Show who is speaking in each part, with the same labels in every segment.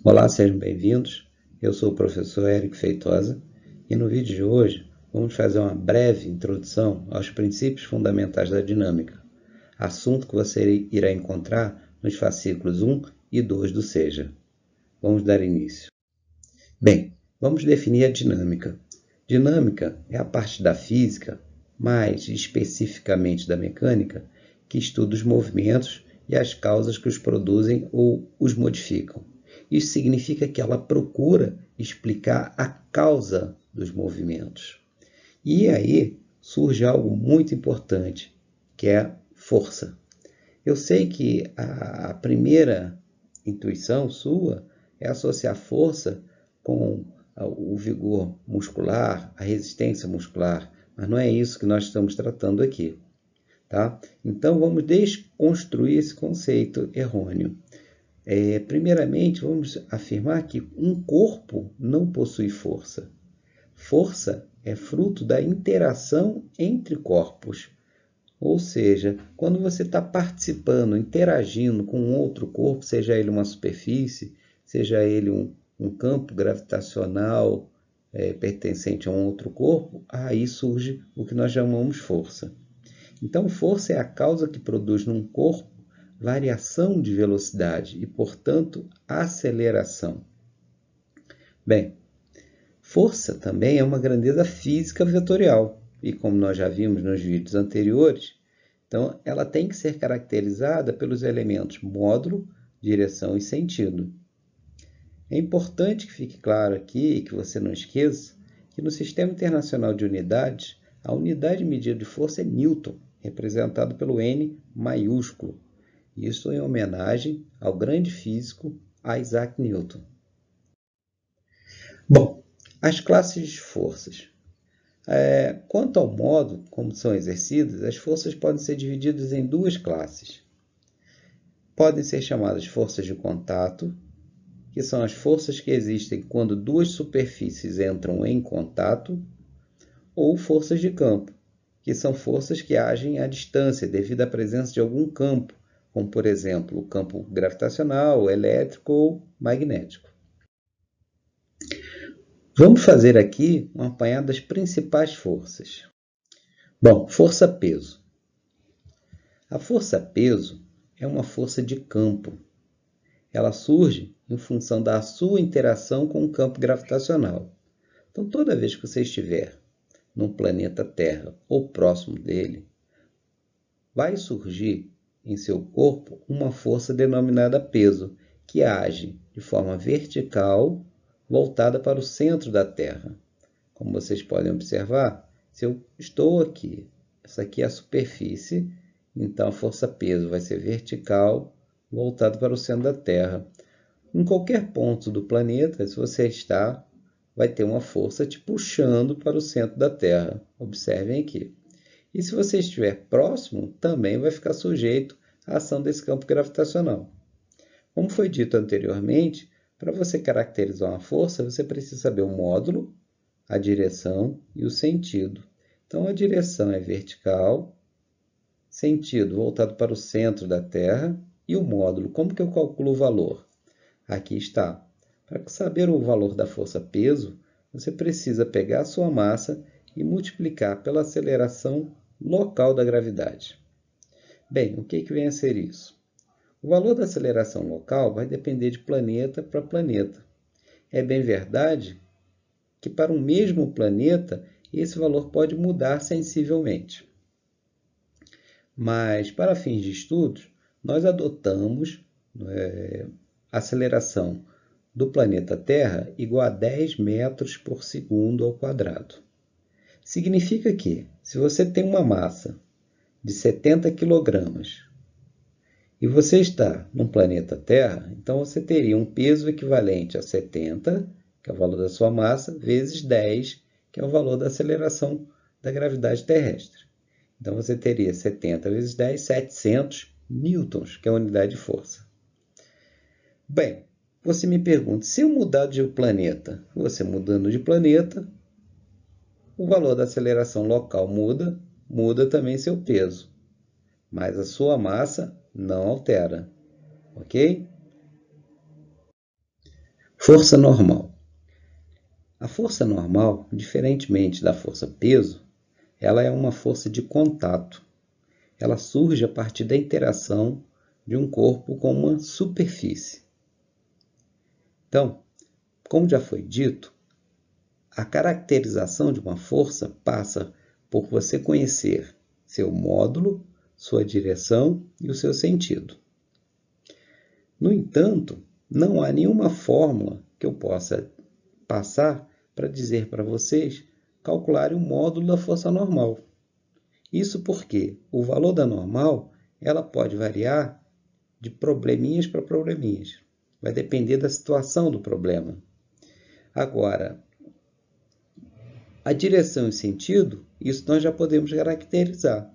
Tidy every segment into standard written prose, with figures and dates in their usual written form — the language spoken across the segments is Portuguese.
Speaker 1: Olá, sejam bem-vindos. Eu sou o professor Érico Feitosa e no vídeo de hoje vamos fazer uma breve introdução aos princípios fundamentais da dinâmica, assunto que você irá encontrar nos fascículos 1 e 2 do SEJA. Vamos dar início. Bem, vamos definir a dinâmica. Dinâmica é a parte da física, mais especificamente da mecânica, que estuda os movimentos e as causas que os produzem ou os modificam. Isso significa que ela procura explicar a causa dos movimentos. E aí surge algo muito importante, que é a força. Eu sei que a primeira intuição sua é associar força com o vigor muscular, a resistência muscular, mas não é isso que nós estamos tratando aqui. Tá? Então, vamos desconstruir esse conceito errôneo. Primeiramente, vamos afirmar que um corpo não possui força. Força é fruto da interação entre corpos. Ou seja, quando você está participando, interagindo com um outro corpo, seja ele uma superfície, seja ele um campo gravitacional pertencente a um outro corpo, aí surge o que nós chamamos força. Então, força é a causa que produz num corpo variação de velocidade e, portanto, aceleração. Bem, força também é uma grandeza física vetorial e, como nós já vimos nos vídeos anteriores, então ela tem que ser caracterizada pelos elementos módulo, direção e sentido. É importante que fique claro aqui e que você não esqueça que no Sistema Internacional de Unidades, a unidade de medida de força é Newton, representado pelo N maiúsculo. Isso em homenagem ao grande físico Isaac Newton. Bom, as classes de forças. Quanto ao modo como são exercidas, as forças podem ser divididas em duas classes. Podem ser chamadas forças de contato, que são as forças que existem quando duas superfícies entram em contato, ou forças de campo, que são forças que agem à distância devido à presença de algum campo, como, por exemplo, o campo gravitacional, elétrico ou magnético. Vamos fazer aqui um apanhado das principais forças. Bom, força-peso. A força-peso é uma força de campo. Ela surge em função da sua interação com o campo gravitacional. Então, toda vez que você estiver num planeta Terra ou próximo dele, vai surgir em seu corpo uma força denominada peso, que age de forma vertical, voltada para o centro da Terra. Como vocês podem observar, se eu estou aqui, essa aqui é a superfície, então a força-peso vai ser vertical, voltada para o centro da Terra. Em qualquer ponto do planeta, se você está, vai ter uma força te puxando para o centro da Terra. Observem aqui. E se você estiver próximo, também vai ficar sujeito à ação desse campo gravitacional. Como foi dito anteriormente, para você caracterizar uma força, você precisa saber o módulo, a direção e o sentido. Então, a direção é vertical, sentido voltado para o centro da Terra e o módulo. Como que eu calculo o valor? Aqui está. Para saber o valor da força-peso, você precisa pegar a sua massa e multiplicar pela aceleração local da gravidade. Bem, o que vem a ser isso? O valor da aceleração local vai depender de planeta para planeta. É bem verdade que para um mesmo planeta esse valor pode mudar sensivelmente. Mas, para fins de estudos, nós adotamos a aceleração do planeta Terra igual a 10 metros por segundo ao quadrado. Significa que, se você tem uma massa de 70 kg e você está no planeta Terra, então você teria um peso equivalente a 70, que é o valor da sua massa, vezes 10, que é o valor da aceleração da gravidade terrestre. Então você teria 70 vezes 10, 700 newtons, que é a unidade de força. Bem, você me pergunta, se eu mudar de planeta, você mudando de planeta, o valor da aceleração local muda também seu peso, mas a sua massa não altera, ok? Força normal. A força normal, diferentemente da força peso, ela é uma força de contato. Ela surge a partir da interação de um corpo com uma superfície. Então, como já foi dito, a caracterização de uma força passa por você conhecer seu módulo, sua direção e o seu sentido. No entanto, não há nenhuma fórmula que eu possa passar para dizer para vocês calcularem o módulo da força normal. Isso porque o valor da normal ela pode variar de probleminhas para probleminhas. Vai depender da situação do problema. Agora, a direção e sentido, isso nós já podemos caracterizar.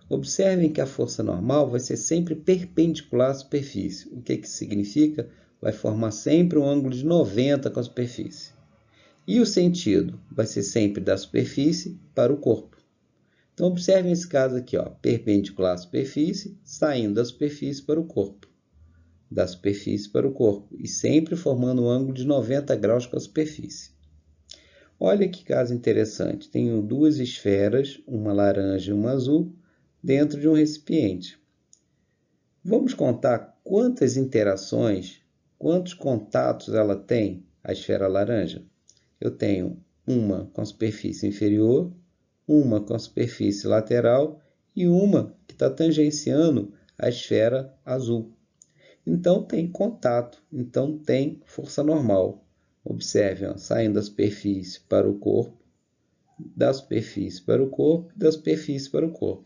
Speaker 1: Observem que a força normal vai ser sempre perpendicular à superfície. O que significa? Vai formar sempre um ângulo de 90 com a superfície. E o sentido vai ser sempre da superfície para o corpo. Então, observem esse caso aqui, ó, perpendicular à superfície, saindo da superfície para o corpo. Da superfície para o corpo. E sempre formando um ângulo de 90 graus com a superfície. Olha que caso interessante. Tenho duas esferas, uma laranja e uma azul, dentro de um recipiente. Vamos contar quantas interações, quantos contatos ela tem, a esfera laranja? Eu tenho uma com a superfície inferior, uma com a superfície lateral e uma que está tangenciando a esfera azul. Então, tem contato, então tem força normal. Observem, ó, saindo da superfície para o corpo, da superfície para o corpo, da superfície para o corpo.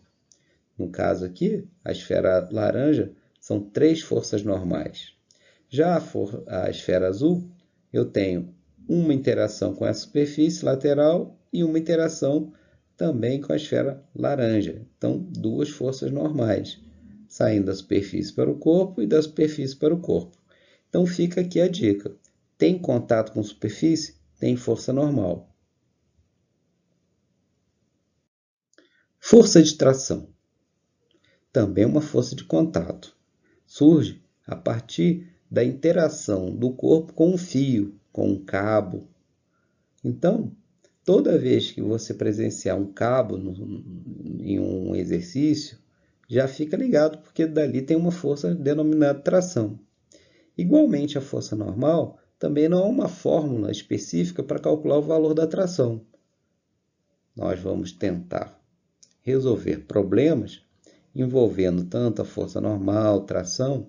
Speaker 1: No caso aqui, a esfera laranja são 3 forças normais. Já a esfera azul, eu tenho uma interação com a superfície lateral e uma interação também com a esfera laranja. Então, 2 forças normais, saindo da superfície para o corpo e da superfície para o corpo. Então, fica aqui a dica. Tem contato com superfície? Tem força normal. Força de tração. Também uma força de contato. Surge a partir da interação do corpo com um fio, com um cabo. Então, toda vez que você presenciar um cabo em um exercício, já fica ligado, porque dali tem uma força denominada tração. Igualmente, a força normal também não é uma fórmula específica para calcular o valor da tração. Nós vamos tentar resolver problemas envolvendo tanto a força normal, tração,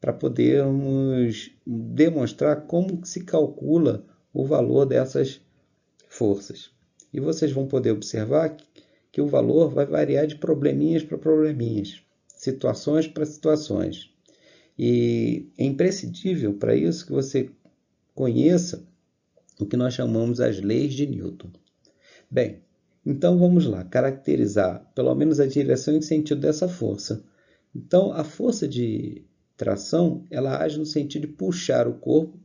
Speaker 1: para podermos demonstrar como se calcula o valor dessas forças. E vocês vão poder observar que o valor vai variar de probleminhas para probleminhas, situações para situações. E é imprescindível para isso que você conheça o que nós chamamos as leis de Newton. Bem, então vamos lá, caracterizar pelo menos a direção e sentido dessa força. Então, a força de tração, ela age no sentido de puxar o corpo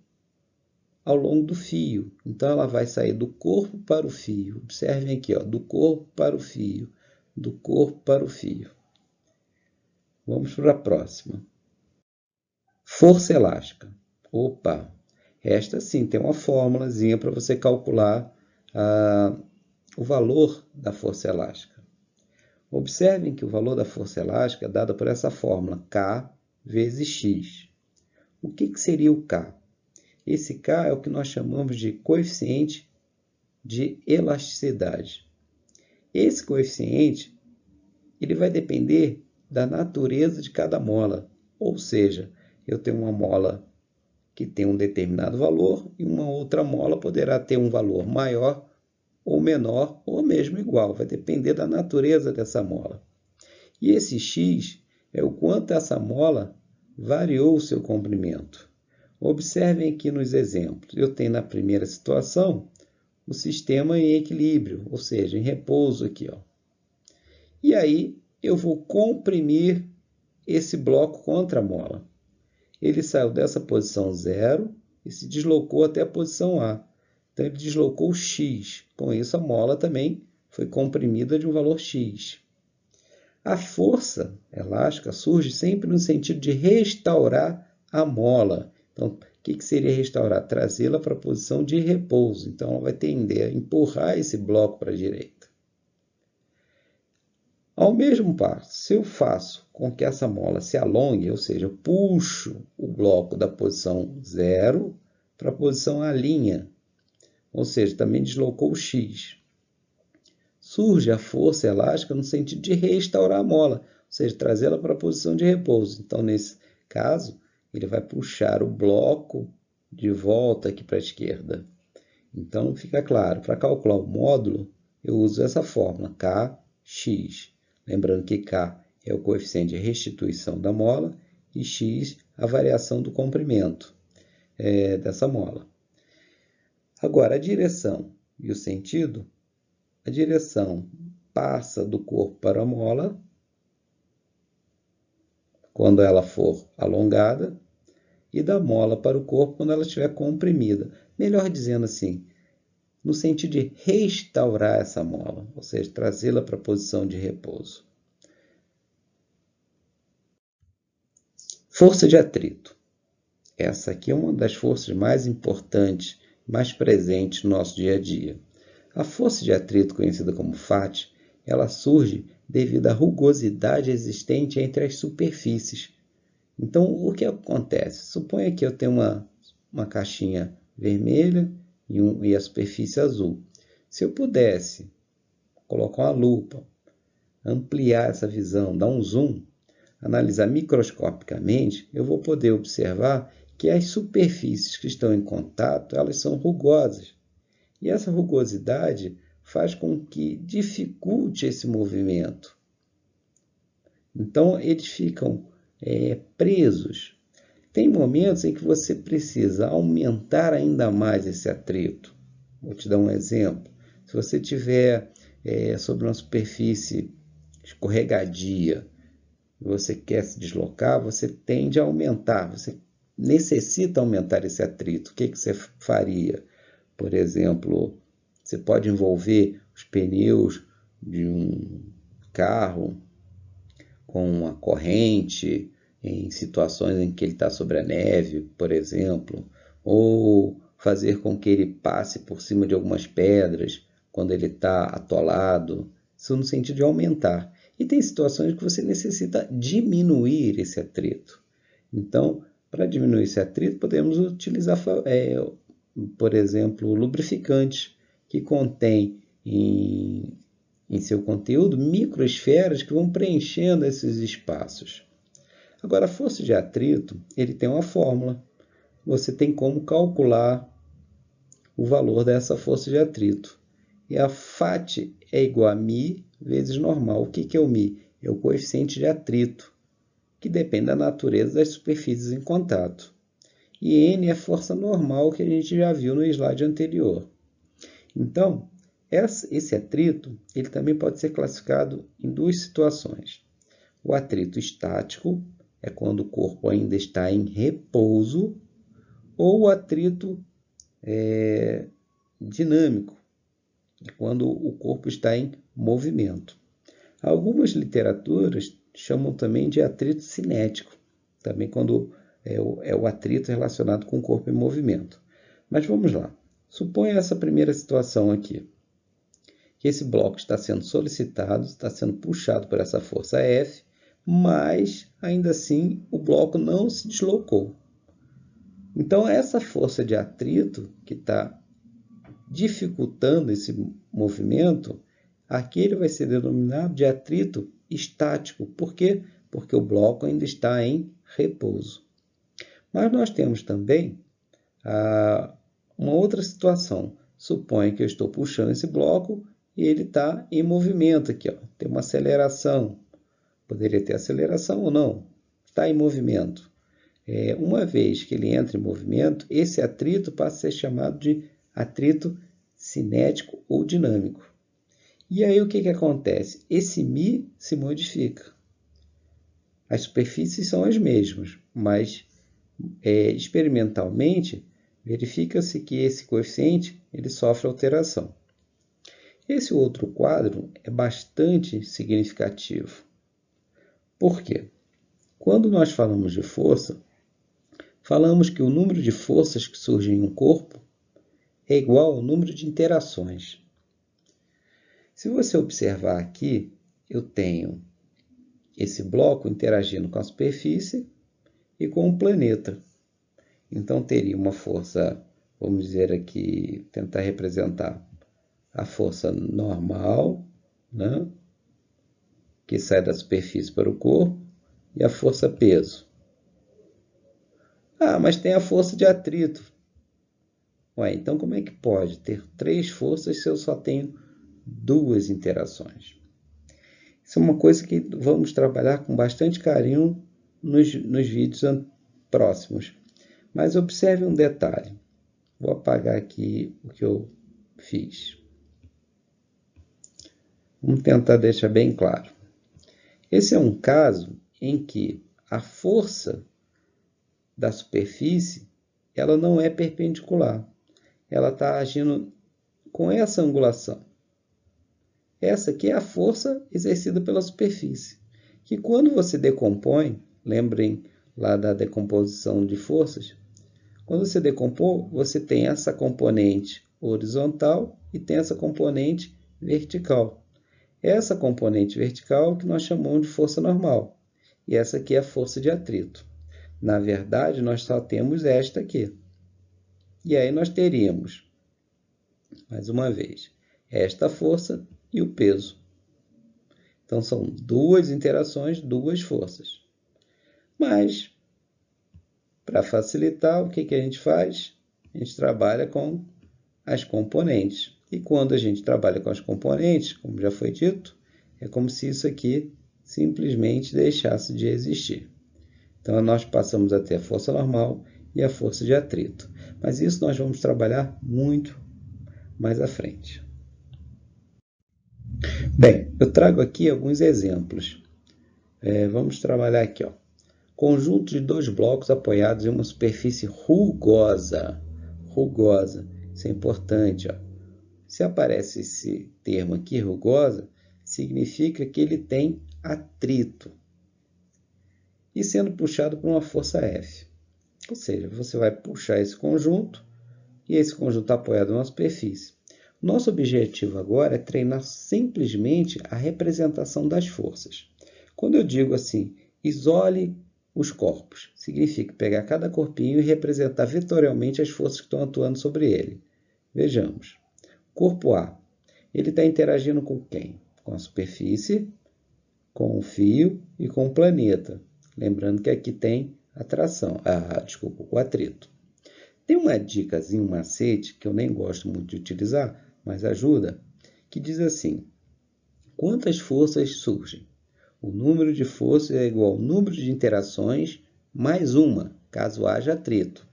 Speaker 1: ao longo do fio. Então, ela vai sair do corpo para o fio. Observem aqui, ó, do corpo para o fio, do corpo para o fio. Vamos para a próxima. Força elástica. Opa, esta sim tem uma fórmulazinha para você calcular o valor da força elástica. Observem que o valor da força elástica é dado por essa fórmula, K vezes X. O que seria o K? Esse K é o que nós chamamos de coeficiente de elasticidade. Esse coeficiente ele vai depender da natureza de cada mola, ou seja, eu tenho uma mola que tem um determinado valor e uma outra mola poderá ter um valor maior ou menor, ou mesmo igual, vai depender da natureza dessa mola. E esse X é o quanto essa mola variou o seu comprimento. Observem aqui nos exemplos. Eu tenho na primeira situação o sistema em equilíbrio, ou seja, em repouso aqui, ó. E aí eu vou comprimir esse bloco contra a mola. Ele saiu dessa posição 0 e se deslocou até a posição A. Então, ele deslocou X. Com isso, a mola também foi comprimida de um valor X. A força elástica surge sempre no sentido de restaurar a mola. Então, que seria restaurar? Trazê-la para a posição de repouso. Então, ela vai tender a empurrar esse bloco para a direita. Ao mesmo passo, se eu faço com que essa mola se alongue, ou seja, eu puxo o bloco da posição 0 para a posição A', ou seja, também deslocou o X. Surge a força elástica no sentido de restaurar a mola, ou seja, trazê-la para a posição de repouso. Então, nesse caso, ele vai puxar o bloco de volta aqui para a esquerda. Fica claro, para calcular o módulo, eu uso essa fórmula, Kx. Lembrando que K é o coeficiente de restituição da mola e X a variação do comprimento dessa mola. Agora, a direção e o sentido. A direção passa do corpo para a mola, quando ela for alongada, e da mola para o corpo quando ela estiver comprimida. Melhor dizendo assim, no sentido de restaurar essa mola, ou seja, trazê-la para a posição de repouso. Força de atrito. Essa aqui é uma das forças mais importantes, mais presentes no nosso dia a dia. A força de atrito, conhecida como FAT, ela surge devido à rugosidade existente entre as superfícies. Então, o que acontece? Suponha que eu tenho uma caixinha vermelha e a superfície azul. Se eu pudesse colocar uma lupa, ampliar essa visão, dar um zoom, analisar microscopicamente, eu vou poder observar que as superfícies que estão em contato, elas são rugosas. E essa rugosidade faz com que dificulte esse movimento. Então, eles ficam presos. Tem momentos em que você precisa aumentar ainda mais esse atrito. Vou te dar um exemplo. Se você tiver sobre uma superfície escorregadia, e você quer se deslocar, você tende a aumentar, você necessita aumentar esse atrito. O que você faria? Por exemplo, você pode envolver os pneus de um carro com uma corrente em situações em que ele está sobre a neve, por exemplo, ou fazer com que ele passe por cima de algumas pedras quando ele está atolado, isso no sentido de aumentar. E tem situações que você necessita diminuir esse atrito. Então, para diminuir esse atrito, podemos utilizar, por exemplo, lubrificantes que contém em seu conteúdo microesferas que vão preenchendo esses espaços. Agora, a força de atrito, ele tem uma fórmula. Você tem como calcular o valor dessa força de atrito. E a FAT é igual a μ vezes normal. O que é o μ? É o coeficiente de atrito, que depende da natureza das superfícies em contato. E N é a força normal que a gente já viu no slide anterior. Então, esse atrito ele também pode ser classificado em duas situações. O atrito estático é quando o corpo ainda está em repouso, ou o atrito dinâmico, é quando o corpo está em movimento. Algumas literaturas chamam também de atrito cinético, também quando é o atrito relacionado com o corpo em movimento. Mas vamos lá. Suponha essa primeira situação aqui, que esse bloco está sendo solicitado, está sendo puxado por essa força F, mas ainda assim o bloco não se deslocou. Então, essa força de atrito que está dificultando esse movimento, aqui ele vai ser denominado de atrito estático. Por quê? Porque o bloco ainda está em repouso. Mas nós temos também uma outra situação. Suponha que eu estou puxando esse bloco e ele está em movimento aqui. Tem uma aceleração. Poderia ter aceleração ou não. Está em movimento. Uma vez que ele entra em movimento, esse atrito passa a ser chamado de atrito cinético ou dinâmico. E aí o que acontece? Esse μ se modifica. As superfícies são as mesmas, mas experimentalmente verifica-se que esse coeficiente ele sofre alteração. Esse outro quadro é bastante significativo. Por quê? Quando nós falamos de força, falamos que o número de forças que surgem em um corpo é igual ao número de interações. Se você observar aqui, eu tenho esse bloco interagindo com a superfície e com o planeta. Então, teria uma força, vamos dizer aqui, tentar representar a força normal, né, que sai da superfície para o corpo, e a força peso. Ah, mas tem a força de atrito. Ué, então como é que pode ter 3 forças se eu só tenho 2 interações? Isso é uma coisa que vamos trabalhar com bastante carinho nos vídeos próximos. Mas observe um detalhe. Vou apagar aqui o que eu fiz. Vamos tentar deixar bem claro. Esse é um caso em que a força da superfície ela não é perpendicular. Ela está agindo com essa angulação. Essa aqui é a força exercida pela superfície, que quando você decompõe, lembrem lá da decomposição de forças, quando você decompõe, você tem essa componente horizontal e tem essa componente vertical. Essa componente vertical que nós chamamos de força normal, e essa aqui é a força de atrito. Na verdade, nós só temos esta aqui. E aí nós teríamos, mais uma vez, esta força e o peso. Então, são 2 interações, 2 forças. Mas, para facilitar, o que a gente faz? A gente trabalha com as componentes. E quando a gente trabalha com as componentes, como já foi dito, é como se isso aqui simplesmente deixasse de existir. Então, nós passamos a ter a força normal e a força de atrito. Mas isso nós vamos trabalhar muito mais à frente. Bem, eu trago aqui alguns exemplos. Vamos trabalhar aqui, ó. Conjunto de 2 blocos apoiados em uma superfície rugosa. Rugosa, isso é importante, ó. Se aparece esse termo aqui, rugosa, significa que ele tem atrito. E sendo puxado por uma força F. Ou seja, você vai puxar esse conjunto e esse conjunto está apoiado numa superfície. Nosso objetivo agora é treinar simplesmente a representação das forças. Quando eu digo assim, isole os corpos, significa pegar cada corpinho e representar vetorialmente as forças que estão atuando sobre ele. Vejamos. Corpo A, ele está interagindo com quem? Com a superfície, com o fio e com o planeta. Lembrando que aqui tem atração, o atrito. Tem uma dicasinha, um macete, que eu nem gosto muito de utilizar, mas ajuda, que diz assim, quantas forças surgem? O número de forças é igual ao número de interações mais uma, caso haja atrito.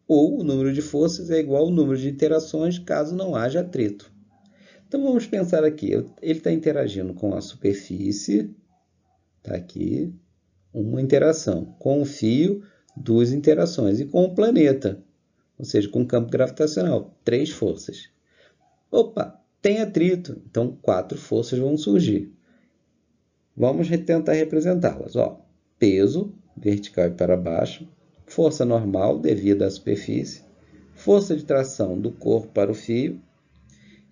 Speaker 1: Ou o número de forças é igual ao número de interações, caso não haja atrito. Então, vamos pensar aqui, ele está interagindo com a superfície, está aqui, uma interação, com o fio, 2 interações, e com o planeta, ou seja, com o campo gravitacional, 3 forças. Opa, tem atrito, então 4 forças vão surgir. Vamos tentar representá-las. Peso, vertical e para baixo, força normal devido à superfície, força de tração do corpo para o fio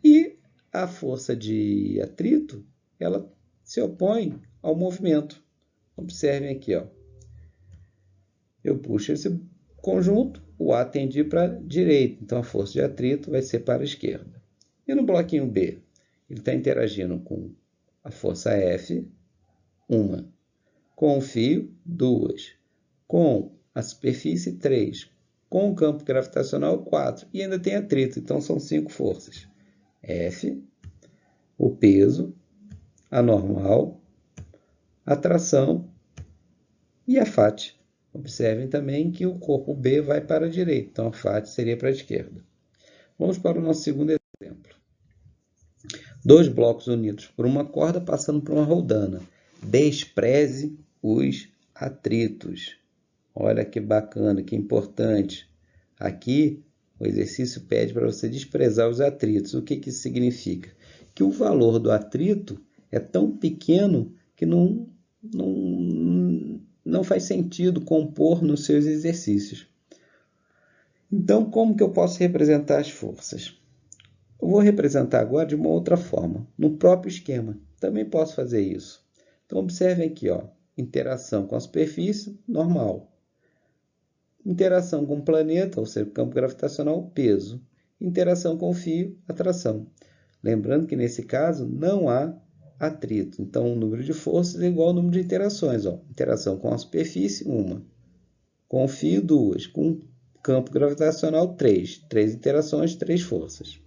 Speaker 1: e a força de atrito, ela se opõe ao movimento. Observem aqui, eu puxo esse conjunto, o A tende para a direita, então a força de atrito vai ser para a esquerda. E no bloquinho B, ele está interagindo com a força F, 1, com o fio, 2, com a superfície, 3, com o campo gravitacional, 4, e ainda tem atrito, então são 5 forças. F, o peso, a normal, a tração e a FAT. Observem também que o corpo B vai para a direita, então a FAT seria para a esquerda. Vamos para o nosso segundo exemplo. 2 blocos unidos por uma corda passando por uma roldana. Despreze os atritos. Olha que bacana, que importante. Aqui, o exercício pede para você desprezar os atritos. O que isso significa? Que o valor do atrito é tão pequeno que não faz sentido compor nos seus exercícios. Então, como que eu posso representar as forças? Eu vou representar agora de uma outra forma, no próprio esquema. Também posso fazer isso. Então, observem aqui, ó, interação com a superfície, normal. Interação com o planeta, ou seja, campo gravitacional, peso. Interação com o fio, atração. Lembrando que nesse caso não há atrito. Então, o número de forças é igual ao número de interações. Ó. Interação com a superfície, 1. Com o fio, 2. Com o campo gravitacional, 3. 3 interações, 3 forças.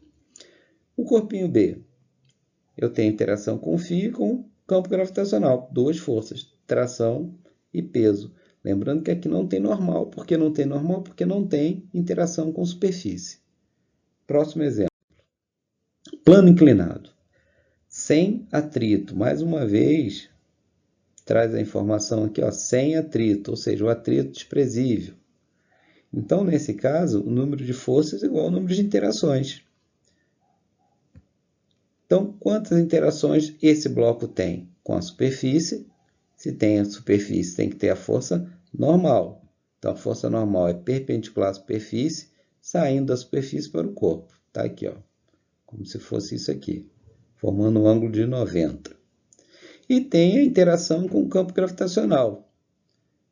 Speaker 1: O corpinho B. Eu tenho interação com o fio e com o campo gravitacional. 2 forças, tração e peso. Lembrando que aqui não tem normal. Por que não tem normal? Porque não tem interação com superfície. Próximo exemplo. Plano inclinado. Sem atrito. Mais uma vez, traz a informação aqui, ó, sem atrito, ou seja, o atrito desprezível. Então, nesse caso, o número de forças é igual ao número de interações. Então, quantas interações esse bloco tem? Com a superfície. Se tem a superfície, tem que ter a força normal. Então, a força normal é perpendicular à superfície, saindo da superfície para o corpo. Está aqui, ó, como se fosse isso aqui, formando um ângulo de 90. E tem a interação com o campo gravitacional.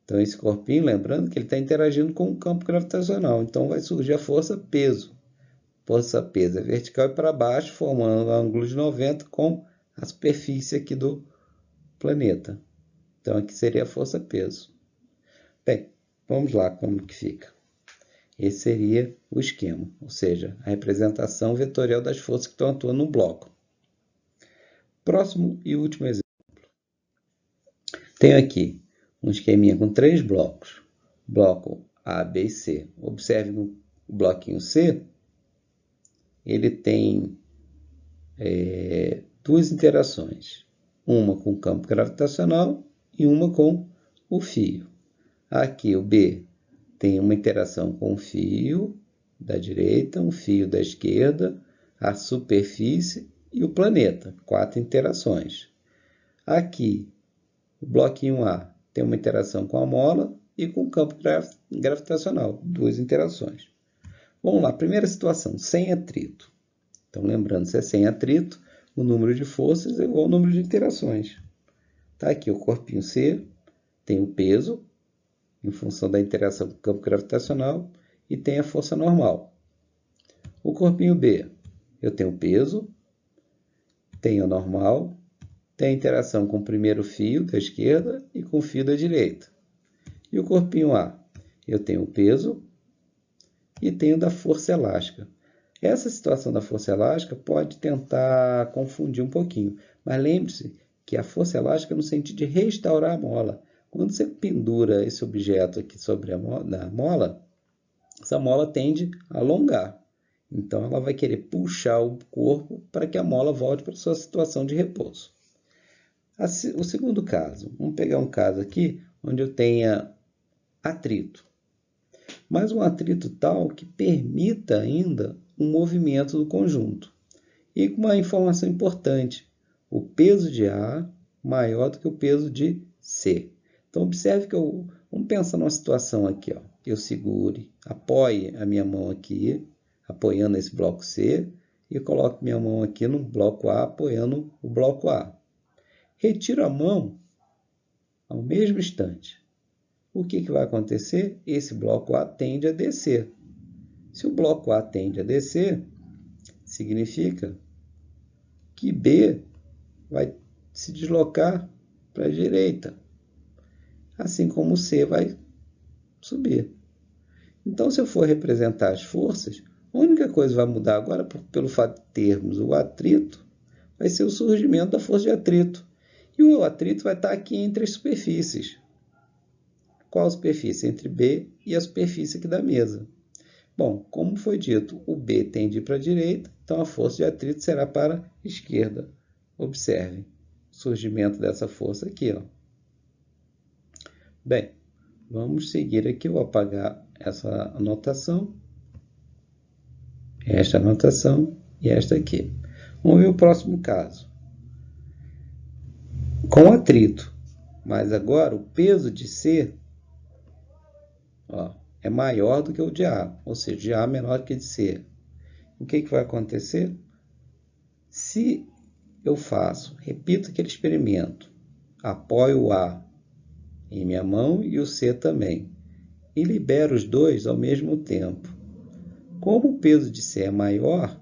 Speaker 1: Então, esse corpinho, lembrando que ele está interagindo com o campo gravitacional. Então, vai surgir a força peso. Força peso é vertical e para baixo, formando um ângulo de 90 com a superfície aqui do planeta. Então, aqui seria a força peso. Bem, vamos lá como que fica. Esse seria o esquema, ou seja, a representação vetorial das forças que estão atuando no bloco. Próximo e último exemplo. Tenho aqui um esqueminha com 3 blocos. Bloco A, B e C. Observe no bloquinho C, ele tem 2 interações. Uma com o campo gravitacional e uma com o fio. Aqui o B tem uma interação com o fio da direita, um fio da esquerda, a superfície e o planeta. 4 interações. Aqui, o bloquinho A tem uma interação com a mola e com o campo gravitacional. 2 interações. Vamos lá, primeira situação, sem atrito. Então, lembrando, se é sem atrito, o número de forças é igual ao número de interações. Está aqui o corpinho C, tem o peso, em função da interação com o campo gravitacional, e tem a força normal. O corpinho B, eu tenho o peso, tenho a normal, tenho a interação com o primeiro fio da esquerda e com o fio da direita. E o corpinho A, eu tenho o peso e tenho da força elástica. Essa situação da força elástica pode tentar confundir um pouquinho, mas lembre-se que a força elástica é no sentido de restaurar a mola. Quando você pendura esse objeto aqui sobre a mola, essa mola tende a alongar. Então, ela vai querer puxar o corpo para que a mola volte para a sua situação de repouso. O segundo caso, vamos pegar um caso aqui onde eu tenha atrito. Mas um atrito tal que permita ainda um movimento do conjunto. E com uma informação importante, o peso de A maior do que o peso de C. Então, observe que vamos pensar numa situação aqui, ó. Eu segure, apoie a minha mão aqui, apoiando esse bloco C, e coloco minha mão aqui no bloco A, apoiando o bloco A. Retiro a mão ao mesmo instante. O que vai acontecer? Esse bloco A tende a descer. Se o bloco A tende a descer, significa que B vai se deslocar para a direita, assim como o C vai subir. Então, se eu for representar as forças, a única coisa que vai mudar agora, pelo fato de termos o atrito, vai ser o surgimento da força de atrito. E o atrito vai estar aqui entre as superfícies. Qual a superfície? Entre B e a superfície aqui da mesa. Bom, como foi dito, o B tende para a direita, então a força de atrito será para a esquerda. Observe o surgimento dessa força aqui, ó. Bem, vamos seguir aqui, eu vou apagar essa anotação, esta anotação e esta aqui. Vamos ver o próximo caso. Com atrito, Mas agora o peso de C, ó, é maior do que o de A, ou seja, de A é menor que de C. O que vai acontecer? Se eu repito aquele experimento, apoio o A em minha mão e o C também, e libero os dois ao mesmo tempo. Como o peso de C é maior,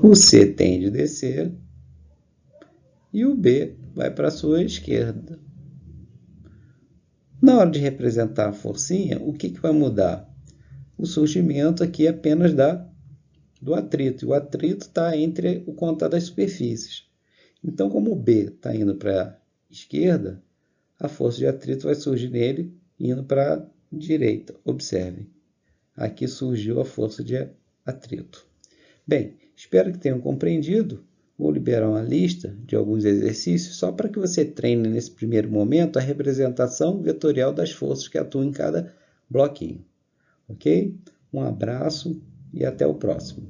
Speaker 1: o C tende a descer e o B vai para a sua esquerda. Na hora de representar a forcinha, o que vai mudar? O surgimento aqui é apenas do atrito. E o atrito está entre o contato das superfícies. Então, como o B está indo para a esquerda, a força de atrito vai surgir nele indo para a direita. Observem. Aqui surgiu a força de atrito. Bem, espero que tenham compreendido. Vou liberar uma lista de alguns exercícios só para que você treine nesse primeiro momento a representação vetorial das forças que atuam em cada bloquinho. Ok? Um abraço e até o próximo.